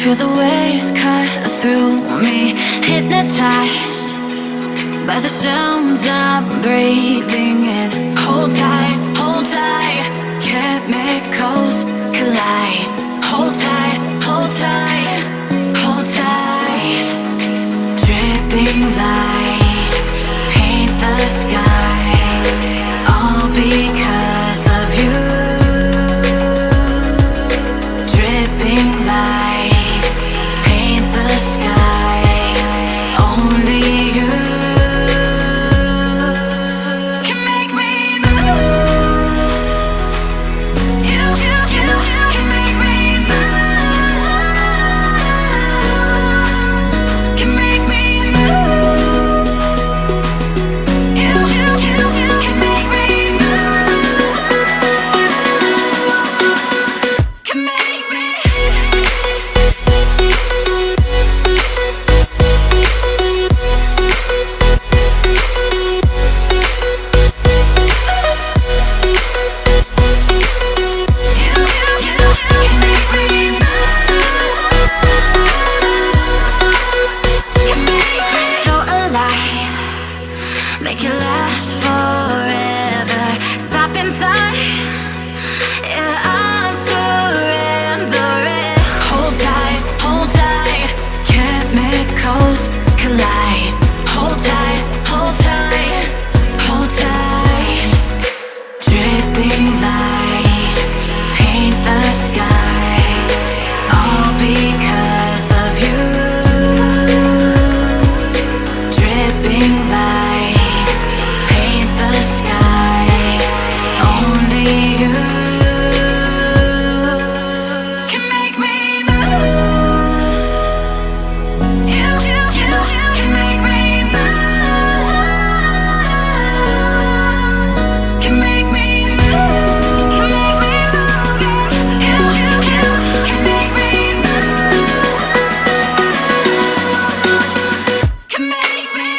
Feel the waves cut through me, hypnotized by the sounds I'm breathing in. Hold tight, hold tight, chemicals collide. Hold tight, hold tight, hold tight. Dripping lights paint the skies, all because of you. Dripping lights paint the skies, only you can make me move. You can make me move. Can make me move. You can make me move. Can make me. So alive, make it last forever. Stop in time, yeah, I'm surrendering. Hold tight, chemicals collide. Hold tight, hold tight, hold tight. Dripping lights paint the skies, all because of you. Dripping lights paint the skies, only you can make me move. You can make me move. Can make me move. Can make me move. You can make me move. Can make me.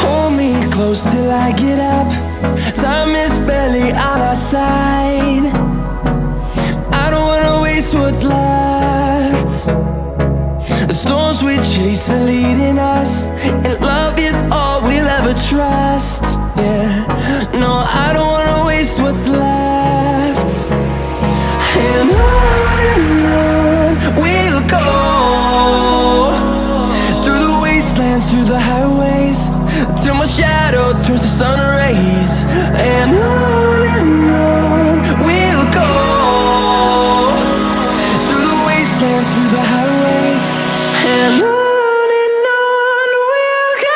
Hold me close till I get up. Time is barely on our side. I don't wanna waste what's left. The storms we chase are leading us, and love is all we'll ever trust. Yeah, no, I don't wanna waste what's left. And on we'll go, through the wastelands, through the highways, till my shadow turns to sun rays. And on we'll go, through the wastelands, through the highways, and on we'll go.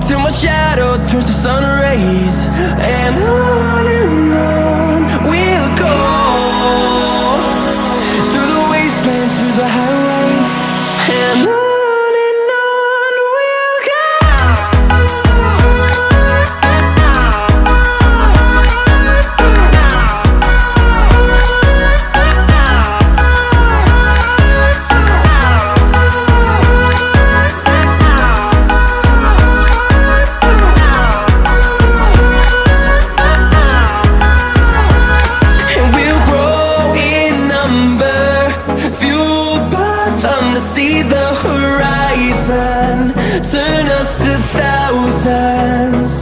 till my shadow turns to sun rays. And on we'll go, through the wastelands, through the highways, and on we'll go. And we'll grow in number, fueled by them to see the horizon, turn us to thousands.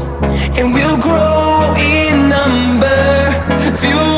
And we'll grow in number, fueled